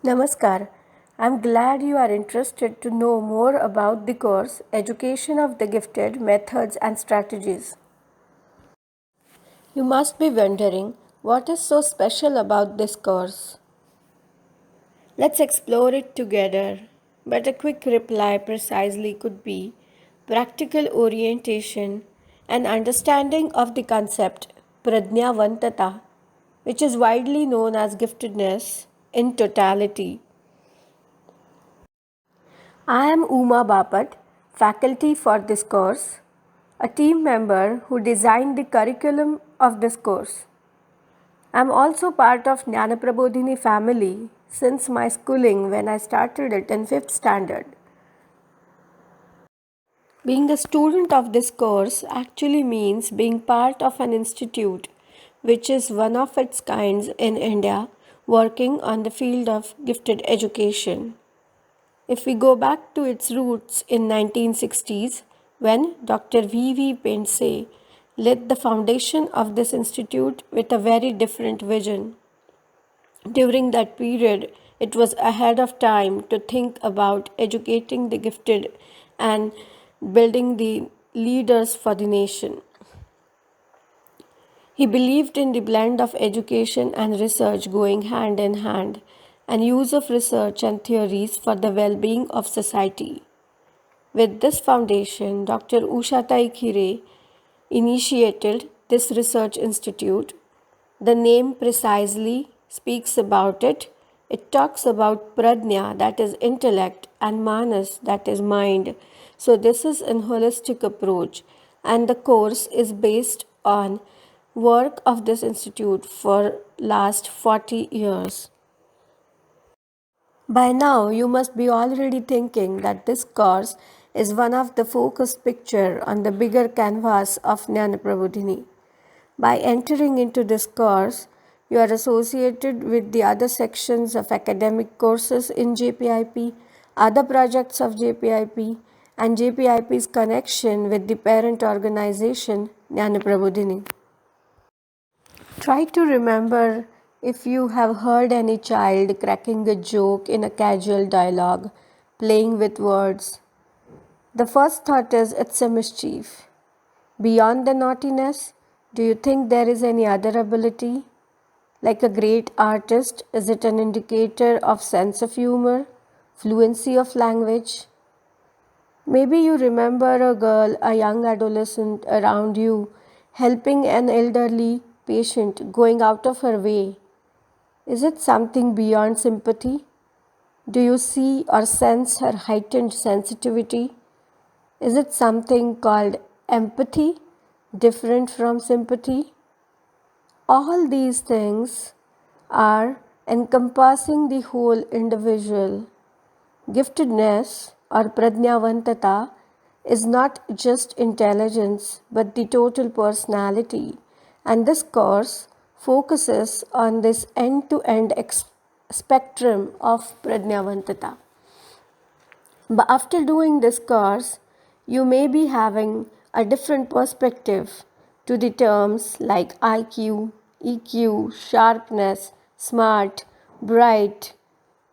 Namaskar. I'm glad you are interested to know more about the course Education of the Gifted Methods and Strategies. You must be wondering what is so special about this course. Let's explore it together. But a quick reply precisely could be practical orientation and understanding of the concept Pradnyavantata, which is widely known as giftedness in totality. I am Uma Bapat, faculty for this course, a team member who designed the curriculum of this course. I am also part of Jnanaprabodhini family since my schooling when I started it in 5th standard. Being a student of this course actually means being part of an institute which is one of its kinds in India working on the field of gifted education. If we go back to its roots in 1960s, when Dr. V.V. Paintsay laid the foundation of this institute with a very different vision. During that period, it was ahead of time to think about educating the gifted and building the leaders for the nation. He believed in the blend of education and research going hand in hand and use of research and theories for the well-being of society. With this foundation, Dr. Ushatai Khire initiated this research institute. The name precisely speaks about it. It talks about pradnya, that is intellect, and manas, that is mind. So this is an holistic approach, and the course is based on work of this institute for last 40 years. By now, you must be already thinking that this course is one of the focused picture on the bigger canvas of Jnanaprabodhini. By entering into this course, you are associated with the other sections of academic courses in JPIP, other projects of JPIP, and JPIP's connection with the parent organization Jnanaprabodhini. Try to remember if you have heard any child cracking a joke in a casual dialogue, playing with words. The first thought is it's a mischief. Beyond the naughtiness, do you think there is any other ability? Like a great artist, is it an indicator of sense of humor, fluency of language? Maybe you remember a girl, a young adolescent around you, helping an elderly patient, going out of her way. Is it something beyond sympathy? Do you see or sense her heightened sensitivity? Is it something called empathy, different from sympathy? All these things are encompassing the whole individual. Giftedness or pradnyavantata is not just intelligence but the total personality, and this course focuses on this end-to-end spectrum of pradnyavantata. But after doing this course, you may be having a different perspective to the terms like IQ, EQ, sharpness, smart, bright,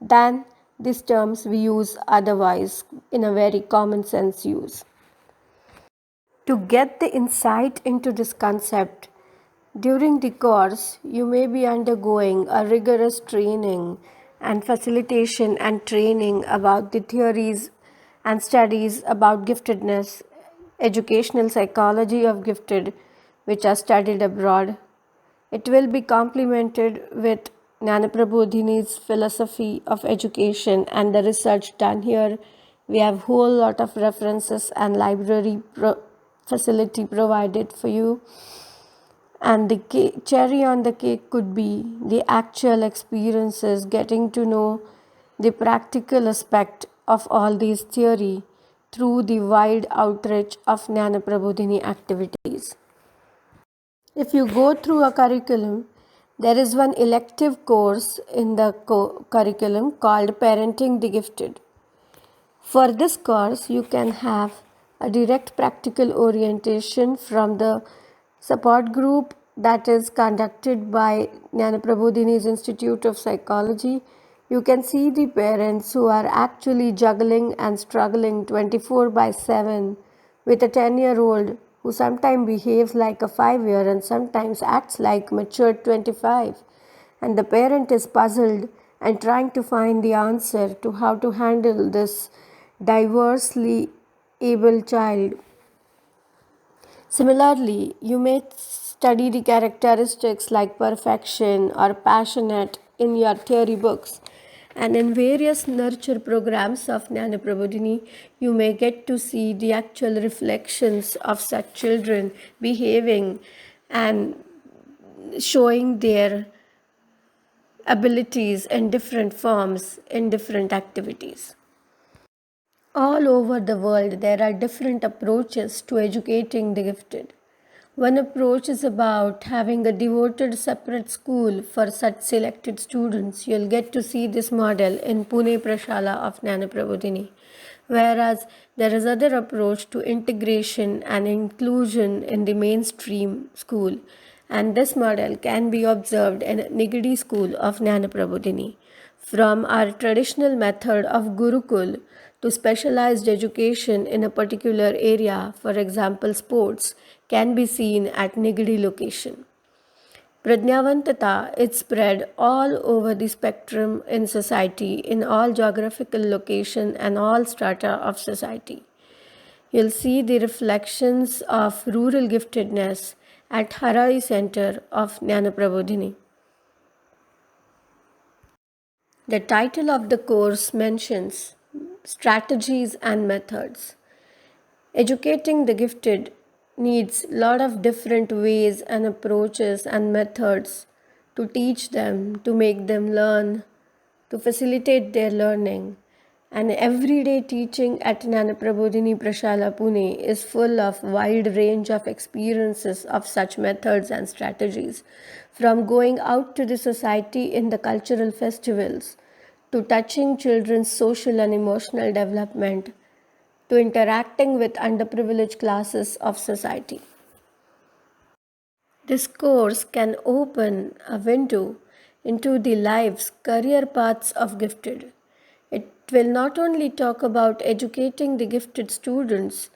than these terms we use otherwise in a very common sense use. To get the insight into this concept, during the course, you may be undergoing a rigorous training and facilitation and training about the theories and studies about giftedness, educational psychology of gifted, which are studied abroad. It will be complemented with Jnanaprabodhini's philosophy of education and the research done here. We have whole lot of references and library facility provided for you. And the cherry on the cake could be the actual experiences, getting to know the practical aspect of all these theory through the wide outreach of Jnanaprabodhini activities. If you go through a curriculum, there is one elective course in the curriculum called Parenting the Gifted. For this course, you can have a direct practical orientation from the support group that is conducted by Jnanaprabodhini's Institute of Psychology. You can see the parents who are actually juggling and struggling 24 by 7 with a 10-year-old who sometimes behaves like a 5-year and sometimes acts like mature 25. And the parent is puzzled and trying to find the answer to how to handle this diversely able child. Similarly, you may study the characteristics like perfection or passionate in your theory books. And in various nurture programs of Jnana Prabodhini, you may get to see the actual reflections of such children behaving and showing their abilities in different forms in different activities. All over the world, there are different approaches to educating the gifted. One approach is about having a devoted separate school for such selected students. You'll get to see this model in Pune Prashala of Jnana Prabodhini. Whereas there is other approach to integration and inclusion in the mainstream school. And this model can be observed in Nigadi school of Jnana Prabodhini. From our traditional method of Gurukul to specialized education in a particular area, for example sports, can be seen at Nigadi location. Prajnavantata is spread all over the spectrum in society, in all geographical location and all strata of society. You'll see the reflections of rural giftedness at Harari Center of Jnana Prabodhini. The title of the course mentions strategies and methods. Educating the gifted needs a lot of different ways and approaches and methods to teach them, to make them learn, to facilitate their learning. And everyday teaching at Jnana Prabodhini Prashala Pune is full of wide range of experiences of such methods and strategies, from going out to the society in the cultural festivals, to touching children's social and emotional development, to interacting with underprivileged classes of society. This course can open a window into the lives, career paths of gifted. It will not only talk about educating the gifted students,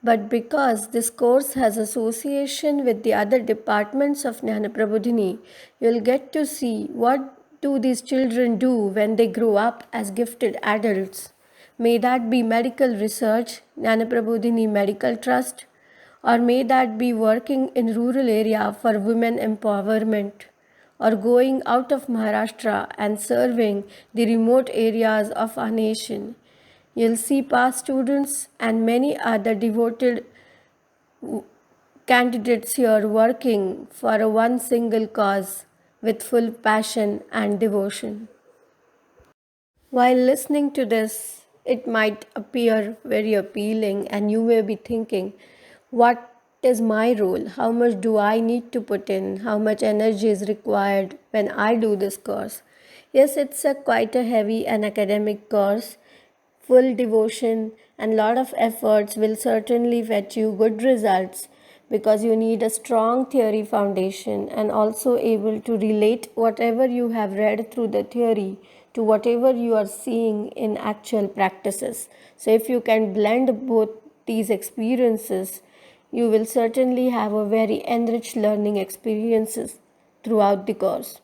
but because this course has association with the other departments of Jnana Prabodhini, you'll get to see what do these children do when they grow up as gifted adults. May that be medical research, Jnana Prabodhini Medical Trust, or may that be working in rural area for women empowerment, or going out of Maharashtra and serving the remote areas of our nation. You'll see past students and many other devoted candidates here working for a one single cause with full passion and devotion. While listening to this, it might appear very appealing, and you may be thinking, what is my role? How much do I need to put in? How much energy is required when I do this course? Yes, it's quite a heavy and academic course. Full devotion and lot of efforts will certainly fetch you good results, because you need a strong theory foundation and also able to relate whatever you have read through the theory to whatever you are seeing in actual practices. So if you can blend both these experiences, you will certainly have a very enriched learning experiences throughout the course.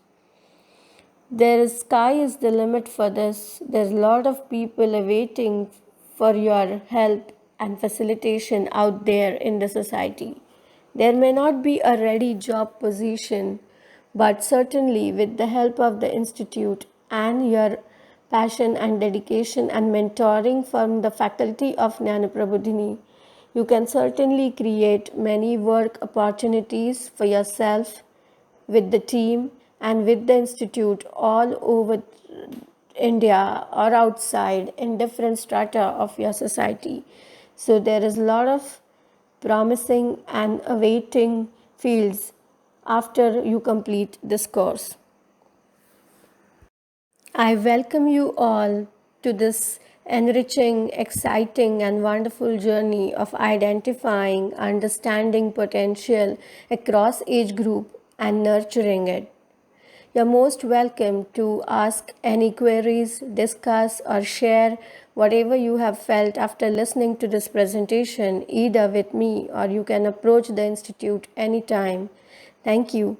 There is sky is the limit for this. There's a lot of people awaiting for your help and facilitation out there in the society. There may not be a ready job position, but certainly with the help of the institute and your passion and dedication and mentoring from the faculty of Jnana Prabodhini, you can certainly create many work opportunities for yourself, with the team and with the institute all over India or outside in different strata of your society. So there is a lot of promising and awaiting fields after you complete this course. I welcome you all to this enriching, exciting, and wonderful journey of identifying, understanding potential across age group and nurturing it. You're most welcome to ask any queries, discuss, or share whatever you have felt after listening to this presentation, either with me or you can approach the Institute anytime. Thank you.